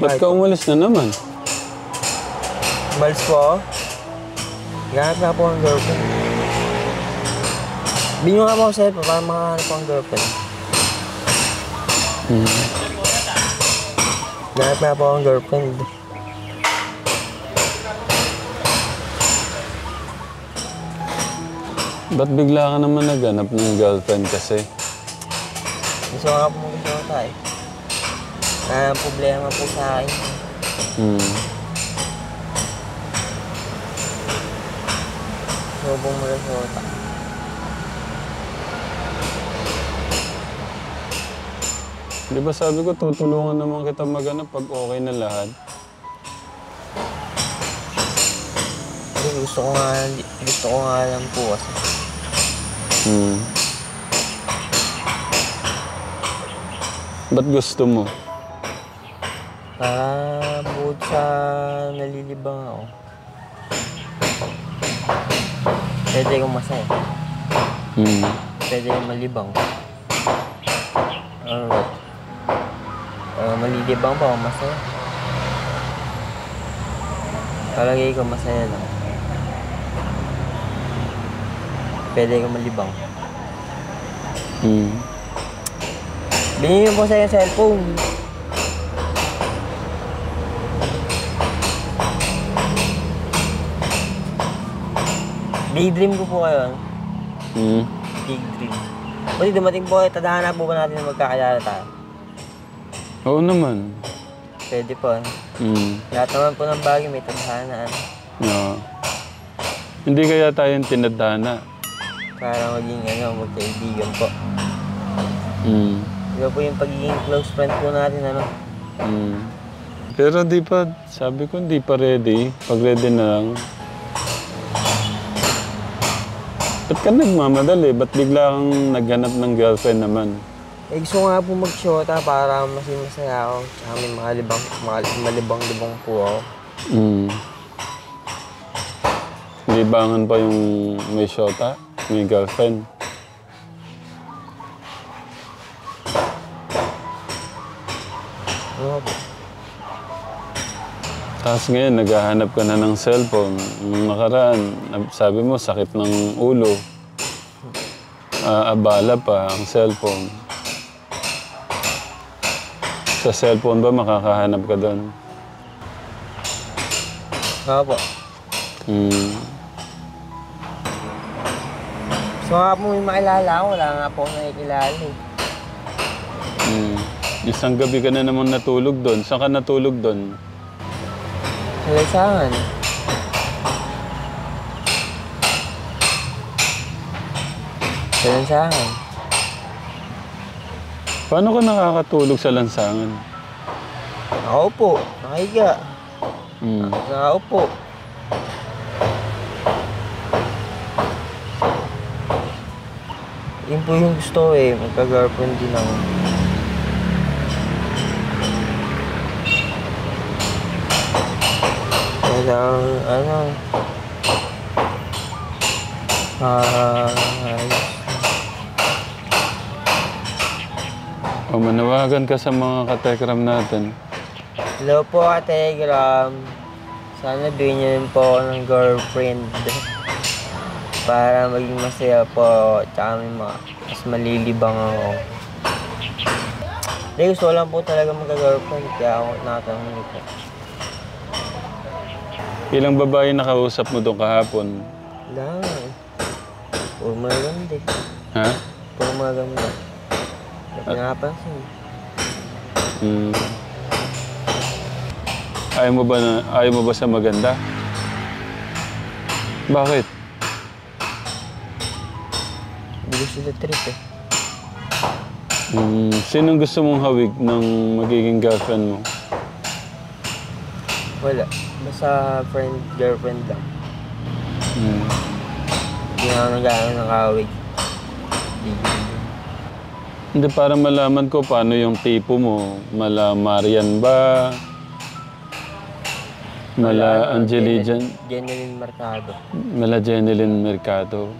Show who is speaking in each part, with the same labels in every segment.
Speaker 1: Ba't ka umalis na naman?
Speaker 2: Umalis po ako. Ganap na po ang girlfriend. Binyo nga po ako sa'yo para makahanap po ang girlfriend. Ganap na po ang girlfriend.
Speaker 1: Ba't bigla ka naman naghanap ng girlfriend kasi?
Speaker 2: Gusto nga po mag-gusto tayo. Ang problema po sa akin. Sobong mo rin sa
Speaker 1: Di ba sabi ko, tutulungan naman kita maghanap pag okay na lahat?
Speaker 2: Gusto ko nga lang po kasi.
Speaker 1: Ba't gusto mo?
Speaker 2: Para bukod sa nalilibang ako. Pwede kong masaya. Pwede kong malibang. Malilibang pa ako masaya. Palagay ko masaya lang. Pwede kong malibang. Binigyan ko sa'yo yung cellphone. Big dream ko po kayo. Big dream. Pwede dumating po kayo, tadhana po ba natin na magkakilala tayo?
Speaker 1: Oo naman.
Speaker 2: Pwede po. Lahat naman po ng bagay may tadhana.
Speaker 1: No. Hindi kaya tayong tinadhana.
Speaker 2: Para maging magkaibigan po. Diba po yung pagiging close friend po natin,
Speaker 1: Pero di pa, sabi ko hindi pa ready. Pag ready na lang. Ba't ka nagmamadali? Ba't bigla kang naghanap ng girlfriend naman?
Speaker 2: Gusto nga po mag-shota para masaya ako. Tsaka may malibang-libang po ako.
Speaker 1: Libangan pa yung may shota? May girlfriend?
Speaker 2: Ano po?
Speaker 1: Tapos ngayon, naghahanap ka na ng cellphone. Nung nakaraan, sabi mo, sakit ng ulo. Abala pa ang cellphone. Sa cellphone ba makakahanap ka doon?
Speaker 2: Oo po. So nga po may makilala ako, wala nga po akong nakikilala eh.
Speaker 1: Isang gabi ka na naman natulog doon. Saan ka natulog doon?
Speaker 2: Sa Lansangan. Sa Lansangan.
Speaker 1: Paano ka nakakatulog sa lansangan?
Speaker 2: Nakaupo, nakahiga. Nakaupo. Yun po yung gusto eh, magka-girlfriend din ako.
Speaker 1: Manawagan ka sa mga katekram natin.
Speaker 2: Hello po, katekram. Sana bigyan niyo rin po ako ng girlfriend. Para maging masaya po, tsaka may mas malilibang ako. Hindi, gusto ko lang po talaga magka-girlfriend, kaya ako nakatanong nito.
Speaker 1: Ilang babae nakausap mo doon kahapon?
Speaker 2: Wala nga eh. Puro maganda eh.
Speaker 1: Ha?
Speaker 2: Puro maganda. Hindi ko napansin.
Speaker 1: Ayaw mo ba sa maganda? Bakit?
Speaker 2: Hindi ko sila trip eh.
Speaker 1: Sinong gusto mong hawig ng magiging girlfriend mo?
Speaker 2: Wala. Basta girlfriend lang. Hindi na ako nag-aaral ng kawig.
Speaker 1: Hindi, para malaman ko paano yung tipo mo. Mala Marian ba? Mala
Speaker 2: Jeneline Mercado.
Speaker 1: Mala Jeneline Mercado.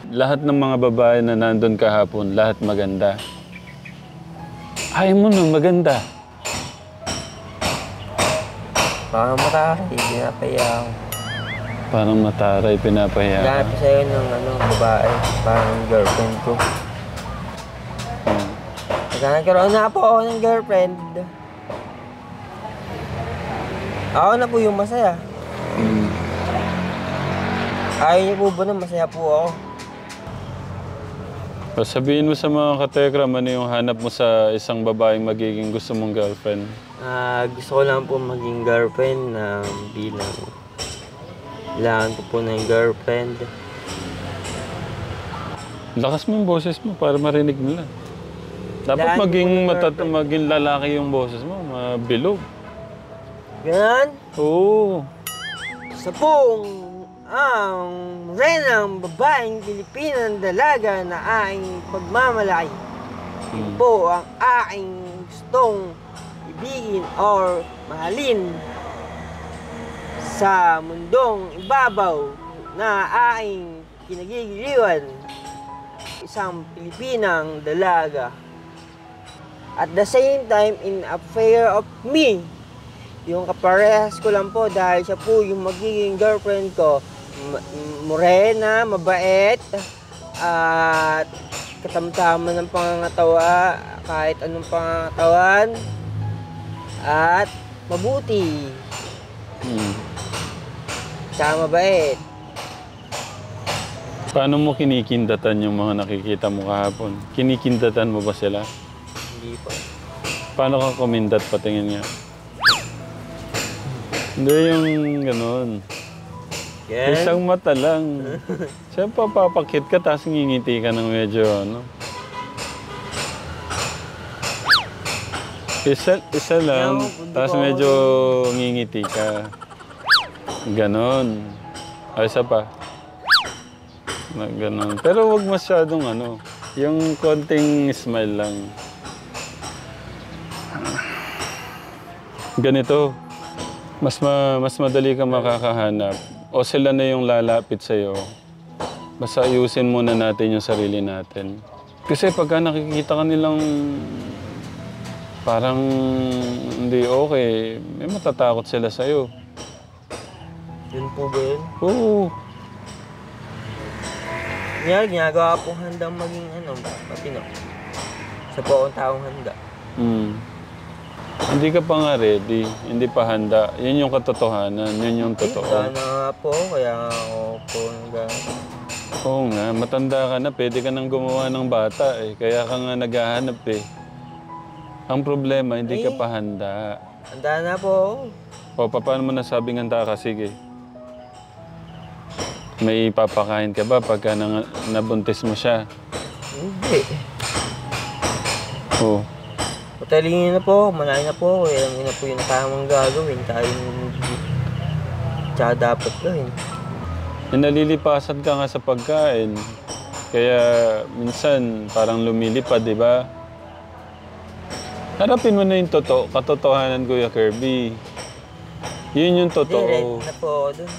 Speaker 1: Lahat ng mga babae na nandun kahapon, lahat maganda. Ayaw mo na maganda.
Speaker 2: Parang matake, pinapaya ako.
Speaker 1: Parang mataray, pinapahiya ka.
Speaker 2: Lahat sa'yo ng babae, parang girlfriend ko.
Speaker 1: Hmm.
Speaker 2: Nagkaroon na po ako ng girlfriend. Ako na po yung masaya.
Speaker 1: Hmm.
Speaker 2: Ayaw niyo po ba na masaya po ako?
Speaker 1: Sabihin mo sa mga katekram, ano yung hanap mo sa isang babaeng magiging gusto mong girlfriend?
Speaker 2: Gusto ko lang po maging girlfriend na bilang kailangan ko po ng girlfriend.
Speaker 1: Lakas mo yung boses mo para marinig nila. Dapat maging lalaki yung boses mo, mabilog.
Speaker 2: Ganun?
Speaker 1: Oo.
Speaker 2: Sa pong ang renang babaeng Pilipinang dalaga na aking pagmamalaki. Yun po ang aking gustong ibigin or mahalin sa mundong ibabaw na aking kinagigiliwan. Isang Pilipinang dalaga. At the same time, in a fear of me, yung kaparehas ko lang po dahil siya po yung magiging girlfriend ko. Morena, mabait, at katamtaman ng pangangatawa, kahit anong pangangatawan, at mabuti. Tsaka mabait.
Speaker 1: Paano mo kinikindatan yung mga nakikita mo kahapon? Kinikindatan mo ba sila?
Speaker 2: Hindi po.
Speaker 1: Paano ka kumindat patingin nga? Hindi yung gano'n.
Speaker 2: Yan.
Speaker 1: Isang mata lang. Siyempre papakit ka tapos ngingiti ka ng medyo ano. Isa lang, tapos medyo ngingiti ka. Ganon. Ay, isa pa. Ganon. Pero wag masyadong ano. Yung konting smile lang. Ganito. Mas madali ka makakahanap. O sila na yung lalapit sa'yo. Basta ayusin muna natin yung sarili natin. Kasi pagka nakikita ka nilang parang hindi okay, may matatakot sila sa'yo.
Speaker 2: Yun po ba yun?
Speaker 1: Oo.
Speaker 2: Ginagawa po handang maging matino. Sa po akong taong handa.
Speaker 1: Hindi ka pa nga ready, hindi pa handa. Yun yung katotohanan, yun yung totoo.
Speaker 2: Sana nga po, kaya nga ako po
Speaker 1: Oo nga, matanda ka na, pwede ka nang gumawa ng bata eh. Kaya ka nga naghahanap eh. Ang problema, hindi ka pa handa.
Speaker 2: Handa na po.
Speaker 1: O, paano mo nasabing handa ka? Sige. May ipapakain ka ba pagka nabuntis mo siya?
Speaker 2: Hindi.
Speaker 1: Oo.
Speaker 2: Patalingin na po, malayo na po. Alam na po yung tamang gagawin. Tsaka dapat gawin.
Speaker 1: Nalilipasan ka nga sa pagkain. Kaya minsan parang lumilipad, di ba? Harapin mo na yung katotohanan, Kuya Kirby. Yun yung totoo.
Speaker 2: Hindi, ready na po ako dun.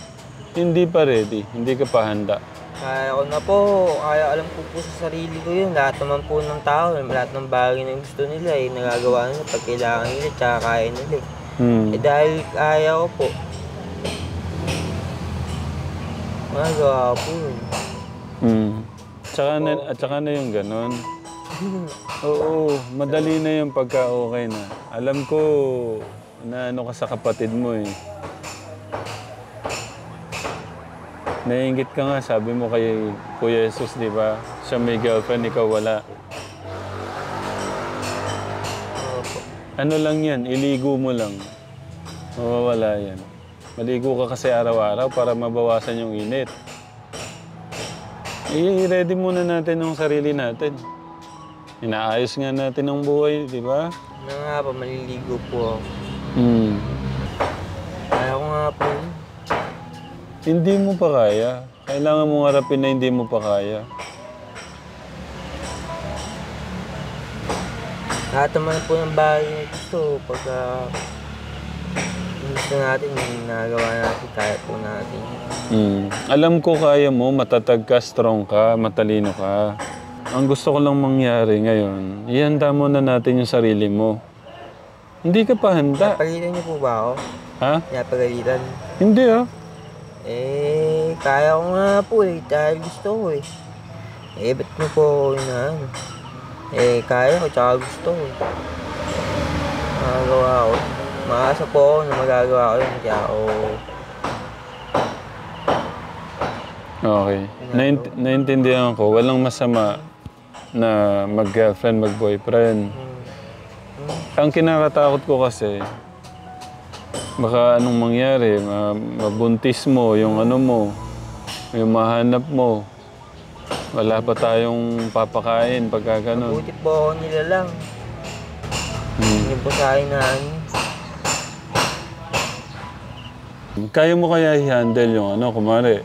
Speaker 1: Hindi pa ready. Hindi ka pa handa.
Speaker 2: Kaya ko na po. Kaya alam ko po sa sarili ko yun. Lahat naman po ng tao, lahat ng bagay na gusto nila eh, nagagawa nila pag kailangan nila, tsaka kaya nila eh. Eh dahil kaya ko po, magagawa ko po yun.
Speaker 1: Tsaka na yung ganon. Oo, madali na yung pagka okay na. Alam ko na ano ka sa kapatid mo eh. Naiingit ka nga, sabi mo kay Kuya Jesus, di ba? Siya may girlfriend, ikaw wala. Ano lang yan, iligo mo lang. Mawawala yan. Maligo ka kasi araw-araw para mabawasan yung init. I-ready muna natin yung sarili natin. Inaayos nga natin ang buhay, di ba?
Speaker 2: Na nga pa, maliligo po ako. Kaya ko nga po yun.
Speaker 1: Hindi mo pa kaya. Kailangan mong harapin na hindi mo pa kaya.
Speaker 2: Lahat naman po ng bagay na gusto, pagka gusto natin, yung nagawa natin, kaya po natin.
Speaker 1: Alam ko kaya mo, matatag ka, strong ka, matalino ka. Ang gusto ko lang mangyari ngayon, ihanda mo na natin yung sarili mo. Hindi ka pa handa.
Speaker 2: Napagalitan niyo po ba ako?
Speaker 1: Ha?
Speaker 2: Napagalitan.
Speaker 1: Hindi ah.
Speaker 2: Kaya ko nga po dahil gusto ko ba't niyo po ako inaano? Kaya ko, tsaka gusto ko. Magagawa ko. Maasa po ako na magagawa ko yun, kaya ako...
Speaker 1: Okay. Naintindihan ko, walang masama na mag-girlfriend, mag-boyfriend. Ang kinakatakot ko kasi, baka anong mangyari, mabuntis mo, yung ano mo, yung mahanap mo. Wala pa tayong papakain pagka ganun.
Speaker 2: Mabuti po ako nila lang. Hindi po sa akin na ano.
Speaker 1: Kaya mo kaya i-handle yung ano, kumari.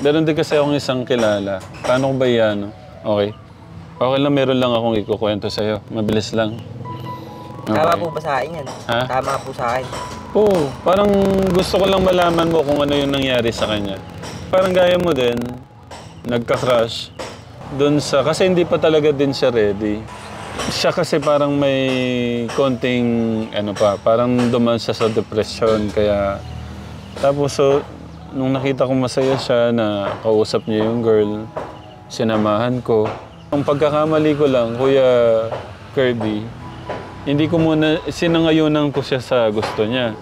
Speaker 1: Meron din kasi akong isang kilala. Paano ko ba i-ano? Okay. Okay lang, meron lang akong ikukwento sa'yo. Mabilis lang. Okay.
Speaker 2: Tama po ba sa akin yan?
Speaker 1: Ha?
Speaker 2: Tama po sa akin.
Speaker 1: Oo. Parang gusto ko lang malaman mo kung ano yung nangyari sa kanya. Parang gaya mo din, nagka-crush. Doon sa... Kasi hindi pa talaga din siya ready. Siya kasi parang may konting... Ano pa, parang duman siya sa depression. Kaya... Tapos so... Nung nakita ko masaya siya na kausap niya yung girl, sinamahan ko. Ang pagkakamali ko lang, Kuya Kirby, hindi ko muna, sinangayunan ko siya sa gusto niya.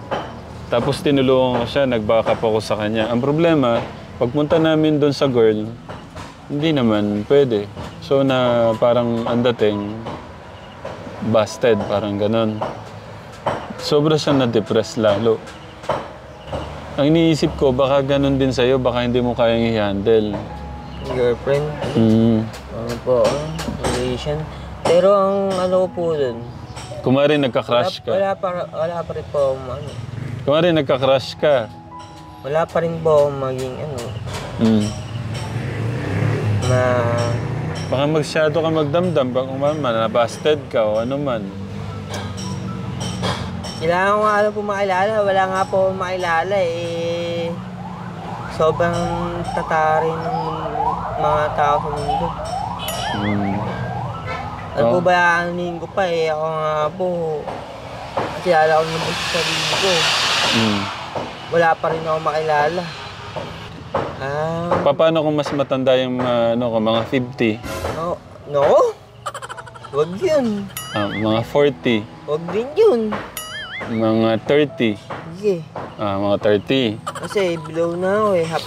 Speaker 1: Tapos tinulungan ko siya, nag-backup ako sa kanya. Ang problema, pagpunta namin doon sa girl, hindi naman pwede. So na parang ang dating, busted, parang ganon. Sobra siya na-depress lalo. Ang iniisip ko, baka ganun din sa'yo, baka hindi mo kayang i-handle.
Speaker 2: Girlfriend? Ano po, relation. Pero ang ano ko po dun,
Speaker 1: kumari nagka-crush ka.
Speaker 2: wala pa rin po ano.
Speaker 1: Kumari nagka-crush ka.
Speaker 2: Wala pa rin po maging ano, na...
Speaker 1: Baka masyado ka magdamdam, baka na-busted ka o ano man.
Speaker 2: Kailangan ko nga ano po makilala, wala nga po makilala sobrang tatarin ng mga tao sa mundo. Ano po ba, anunin ko pa ako nga po, kilala ko naman sa sarili ko. Wala pa rin ako makilala.
Speaker 1: Paano kung mas matanda yung mga 50?
Speaker 2: No? Wag yun.
Speaker 1: Mga 40?
Speaker 2: Wag din yun.
Speaker 1: Mga 30?
Speaker 2: Sige.
Speaker 1: Mga 30?
Speaker 2: Kasi below na ako half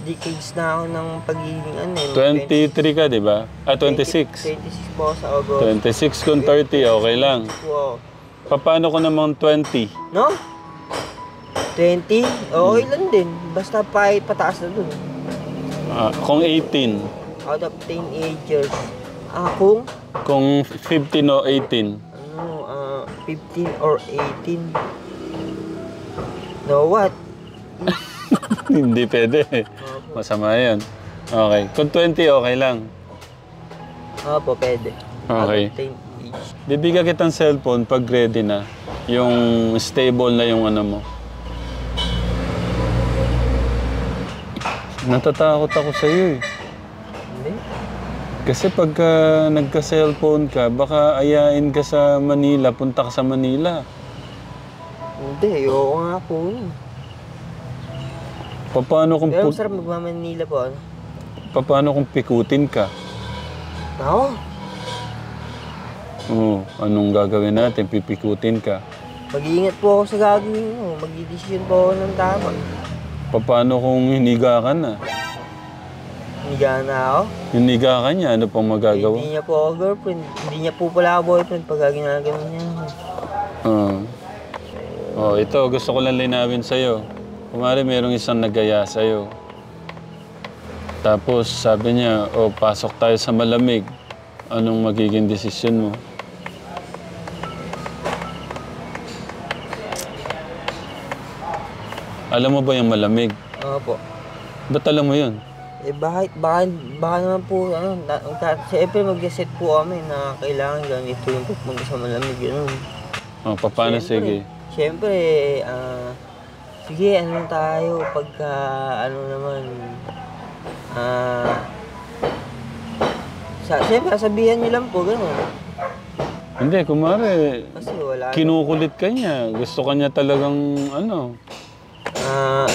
Speaker 2: decades na ako ng pagiging
Speaker 1: 23 ka, di ba? 26?
Speaker 2: 26 po sa August.
Speaker 1: 26 kung 30, okay lang.
Speaker 2: Wow.
Speaker 1: Paano ko namang 20?
Speaker 2: No? 20? Okay lang din. Basta pataas na dun.
Speaker 1: Kung 18?
Speaker 2: Out of teenagers.
Speaker 1: Kung 15 o 18?
Speaker 2: 15 or 18. No, what?
Speaker 1: Hindi pwede. Masama yan. Okay. Kung 20, okay lang.
Speaker 2: Opo, pwede.
Speaker 1: Okay. Bibigyan kitang cellphone pag ready na. Yung stable na yung ano mo. Natatakot ako sa iyo eh.
Speaker 2: Hindi.
Speaker 1: Kasi pagka nagka-cellphone ka, baka ayain ka sa Manila, punta ka sa Manila.
Speaker 2: Hindi, ayoko nga po yun.
Speaker 1: Paano kung...
Speaker 2: Pero masarap magmamanila po, ano?
Speaker 1: Paano kung pikutin ka?
Speaker 2: Ako?
Speaker 1: Oo, anong gagawin natin? Pipikutin ka.
Speaker 2: Mag-iingat po ako sa gagawin mo. Mag-i-decision po ako ng tama.
Speaker 1: Paano kung hiniga ka na?
Speaker 2: Hiniga na ako?
Speaker 1: Hiniga ka niya, ano pang magagawa?
Speaker 2: Hindi niya po ako girlfriend. Hindi niya po pala ako boyfriend pag ginagawa niya.
Speaker 1: Ito, gusto ko lang linawin sa'yo. Kumari merong isang nagaya sa'yo. Tapos sabi niya, pasok tayo sa malamig. Anong magiging desisyon mo? Alam mo ba yung malamig?
Speaker 2: Opo.
Speaker 1: Ba't alam mo yun?
Speaker 2: Bakit? Baka naman po, siyempre mag-set po kami na kailangan ganito yung pupunta sa malamig, gano'n.
Speaker 1: Paano sige?
Speaker 2: Siyempre, sige, ano tayo pagka, siyempre, sabihan niyo lang po, gano'n.
Speaker 1: Hindi, kumare,
Speaker 2: Kasi wala.
Speaker 1: kinukulit ka niya. Gusto ka niya talagang ano.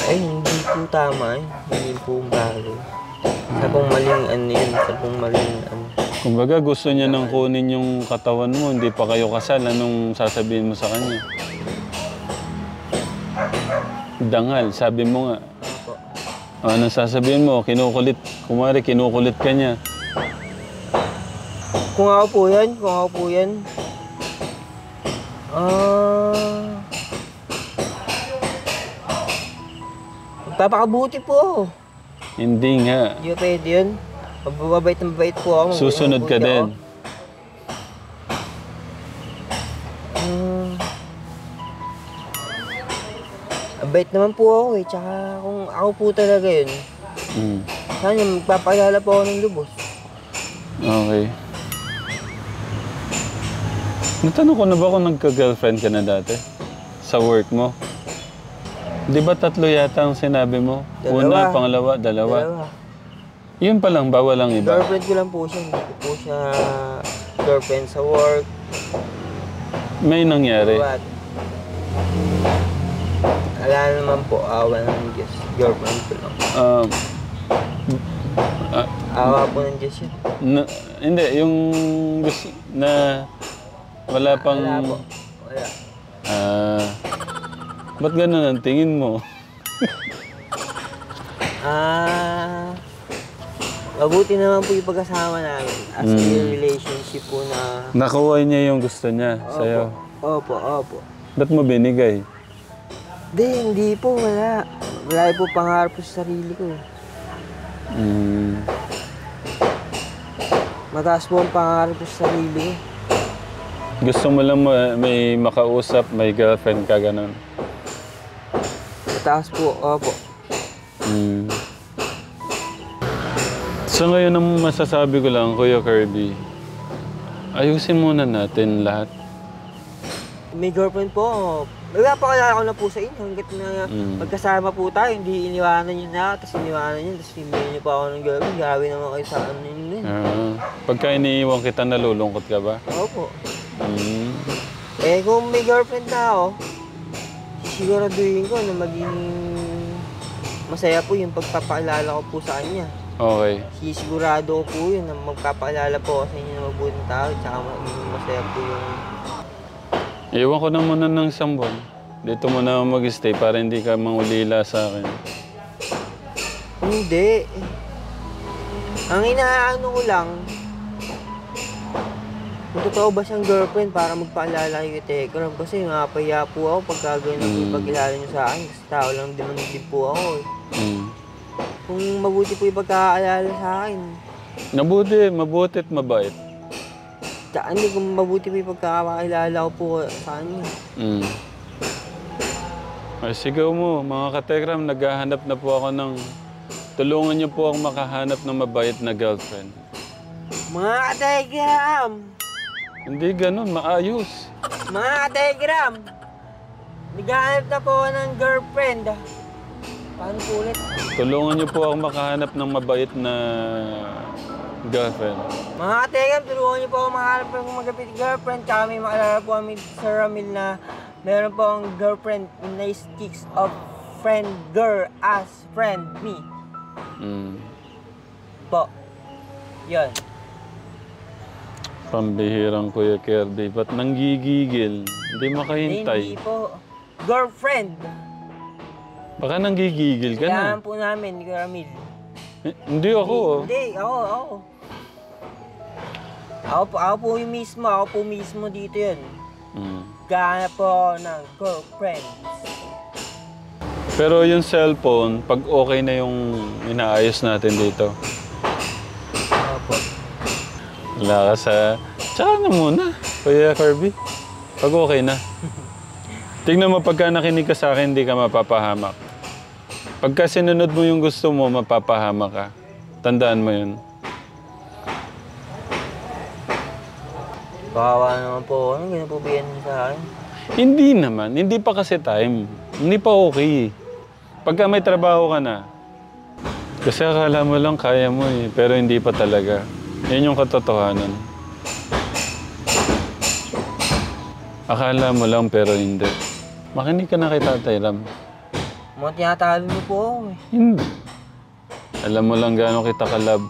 Speaker 2: Hindi po tama eh. Hindi po bago. Sa pong maling ano yun, sa pong maling ano.
Speaker 1: Kumbaga gusto niya nang kunin yung katawan mo, hindi pa kayo kasal. Anong sasabihin mo sa kanya? Dangal, sabi mo nga.
Speaker 2: Opo.
Speaker 1: Anong sasabihin mo? Kinukulit, kumari kinukulit ka niya.
Speaker 2: Kung ako po yan. Magpapakabuti po.
Speaker 1: Hindi nga.
Speaker 2: Hindi ba pwede yun? Mababait na mabait po ako.
Speaker 1: Susunod ka din.
Speaker 2: Mabait naman po ako eh. Tsaka kung ako po talaga yun, sana magpapaalala po ako ng lubos.
Speaker 1: Okay. Natanong ko na ba kung nagka-girlfriend ka na dati? Sa work mo? Di ba 3 yata ang sinabi mo? Una, pangalawa, dalawa. Yun pa lang ba? Walang iba?
Speaker 2: Girlfriend ko lang po siya. Hindi ko po siya girlfriend sa work.
Speaker 1: May nangyari?
Speaker 2: What? Wala naman po. Awa ng Diyos. Girlfriend ko lang. Awa po ng Diyos yun.
Speaker 1: Hindi, yung gusto na wala pang...
Speaker 2: Wala po. Wala.
Speaker 1: Ba't ganun ang tingin mo?
Speaker 2: Mabuti naman po yung pagkasama namin. As a relationship po na...
Speaker 1: Nakuha niya yung gusto niya sa'yo.
Speaker 2: Opo.
Speaker 1: Ba't mo binigay?
Speaker 2: Hindi po. Wala. Wala po pangarap sa sarili ko. Mataas po ang pangarap sa sarili ko.
Speaker 1: Gusto mo lang may makausap, may girlfriend ka, ganun?
Speaker 2: Mataas po. Opo.
Speaker 1: So ngayon ang masasabi ko lang, Kuya Kirby, ayusin muna natin lahat.
Speaker 2: May girlfriend po. Nagpapakilala ko na po sa inyo hanggat na magkasama po tayo, hindi iniwanan niyo na, tapos iniwanan niyo, tapos hindi niyo pa ako ng girlfriend. Grabe naman kayo sa ano yun.
Speaker 1: Pagka iniiwan kita, nalulungkot ka ba?
Speaker 2: Opo. Kung may girlfriend na ako, siguraduhin ko na maging masaya po yung pagpapaalala ko po sa kanya.
Speaker 1: Okay.
Speaker 2: Sigurado ko po yun na magpapaalala po ako sa inyo na mabuting tao, tsaka maging masaya po yung...
Speaker 1: Iwan ko na muna ng 1 buwan. Dito muna ako mag-stay para hindi ka mangulila sa akin.
Speaker 2: Hindi. Ang inaano ko lang, kung totoo ba siyang girlfriend para magpaalala kay Tekram, kasi mapaya po ako pagka ganyan yung pagkilala niyo sa akin, kasi tao lang din po ako eh. Kung mabuti po yung pagkakaalala sa akin.
Speaker 1: Mabuti at mabait.
Speaker 2: Tsaka hindi, kung mabuti po yung pagkakaalala ko po sa kanya.
Speaker 1: Ay, sigaw mo, mga katekram, naghahanap na po ako ng... Tulungan niyo po akong makahanap ng mabait na girlfriend.
Speaker 2: Mga katekram!
Speaker 1: Hindi ganun, maayos.
Speaker 2: Mga katekram! Naghahanap na po ako ng girlfriend. Paano po ulit?
Speaker 1: Tulungan niyo po akong makahanap ng mabait na girlfriend.
Speaker 2: Mga katekram, tulungan niyo po ako makahanap ng magapit girlfriend. Tsaka may maalala po kami sa Ramil na meron po ang girlfriend na sticks of friend girl as friend me. Po. Yun.
Speaker 1: Pambihirang Kuya Kirby, ba't nanggigigil? Hindi makahintay.
Speaker 2: Hindi po. Girlfriend.
Speaker 1: Baka nanggigigil ka na.
Speaker 2: Kailangan po namin, ni Ramil.
Speaker 1: Hindi ako.
Speaker 2: Hindi, ako. Ako po yung mismo. Ako po mismo dito yun. Gana po ng girlfriend.
Speaker 1: Pero yung cellphone, pag okay na yung inaayos natin dito.
Speaker 2: Opo.
Speaker 1: Wala ka sa... Tsaka na muna, Kuya Kirby. Pag okay na. Tingnan mo, pagka nakinig ka sa akin, hindi ka mapapahamak. Pagka sinunod mo yung gusto mo, mapapahamak ka. Tandaan mo yun.
Speaker 2: Bakawa naman po. Ano ganun po ba yan sa akin?
Speaker 1: Hindi naman. Hindi pa kasi time. Hindi pa okay. Pagka may trabaho ka na, kasi akala mo lang kaya mo eh, pero hindi pa talaga. Yan yung katotohanan. Akala mo lang pero hindi. Makinig ka na kay Tatay Ram.
Speaker 2: Mga tinatalo niyo po ako eh.
Speaker 1: Hindi. Alam mo lang gaano kita kalab.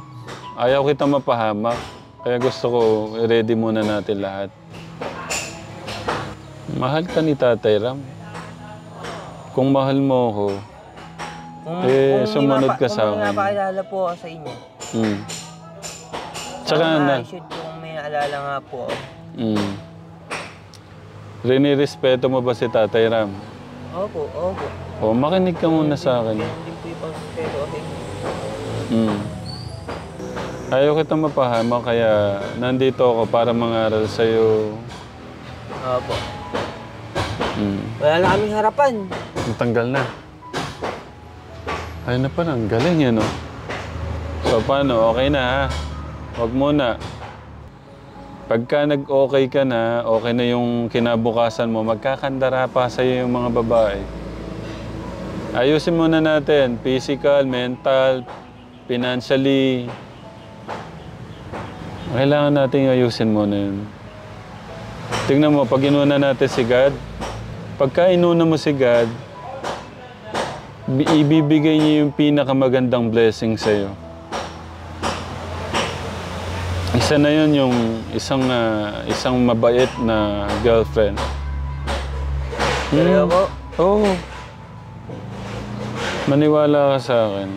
Speaker 1: Ayaw kita mapahamak. Kaya gusto ko i-ready muna natin lahat. Mahal ka ni Tatay Ram. Kung mahal mo ako, sumunod ka sa
Speaker 2: Kung
Speaker 1: akin.
Speaker 2: napakilala po ako sa inyo.
Speaker 1: Tsaka na.
Speaker 2: Should kung may naalala nga po ako.
Speaker 1: Rinirespeto mo ba si Tatay Ram?
Speaker 2: Opo, opo.
Speaker 1: O, makinig ka muna sa akin.
Speaker 2: Ganun din po yung pagsuspeto ko sa inyo.
Speaker 1: Ayaw kita mapahama kaya nandito ako para mangaral sa'yo.
Speaker 2: Opo. Wala na kaming harapan.
Speaker 1: Ang tanggal na. Ay na pala, ang galing yan, no? So, paano? Okay na, ha? Huwag muna. Pagka nag-okay ka na, okay na yung kinabukasan mo, magkakandara pa sa'yo yung mga babae. Ayusin muna natin. Physical, mental, financially. Kailangan natin ayusin muna yun. Tingnan mo, pag inuna natin si God, pagka inuna mo si God, ibibigay niya yung pinakamagandang blessing sa'yo. Isa na yun yung isang mabait na girlfriend.
Speaker 2: Pero po,
Speaker 1: Oo. Maniwala ka sa akin.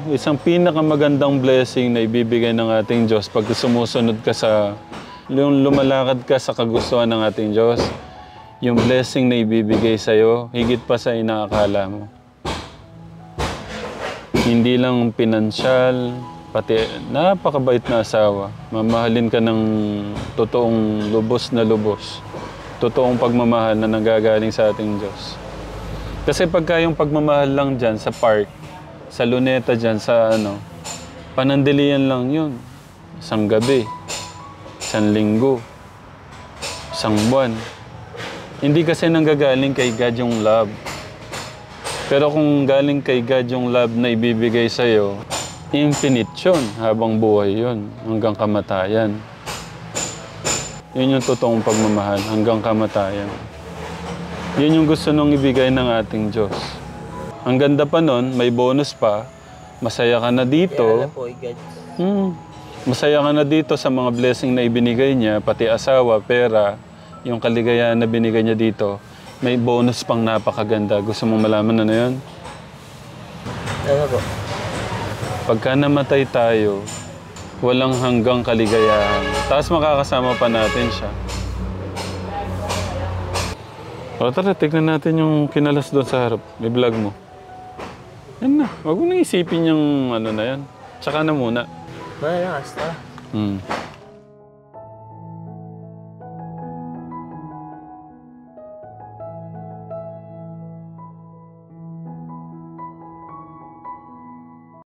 Speaker 1: Isang pinakamagandang blessing na ibibigay ng ating Diyos pag sumusunod ka sa, yung lumalakad ka sa kagustuhan ng ating Diyos, yung blessing na ibibigay sa'yo, higit pa sa inaakala mo. Hindi lang pinansyal, pati napakabait na asawa. Mamahalin ka ng totoong lubos na lubos. Totoong pagmamahal na nanggagaling sa ating Diyos. Kasi pagka yung pagmamahal lang dyan sa park, sa luneta dyan, sa panandalian lang yun. Isang gabi, isang linggo, isang buwan. Hindi kasi nanggagaling kay God yung love. Pero kung galing kay God yung love na ibibigay sa'yo, infinite yun, habang buhay yun, hanggang kamatayan. Yun yung totoong pagmamahal, hanggang kamatayan. Yun yung gusto nung ibigay ng ating Diyos. Ang ganda pa nun, may bonus pa, masaya ka na dito.
Speaker 2: kilala po ay God.
Speaker 1: Masaya ka na dito sa mga blessing na ibinigay niya, pati asawa, pera, yung kaligayahan na binigay niya dito. May bonus pang napakaganda. Gusto mong malaman na yun?
Speaker 2: Ano po?
Speaker 1: Pagka namatay tayo, walang hanggang kaligayahan. Tapos makakasama pa natin siya. O tara, tignan natin yung kinalas doon sa harap. May vlog mo. Yan na. Huwag mo nang isipin yung na yan. Tsaka na muna.
Speaker 2: Malakas, tara.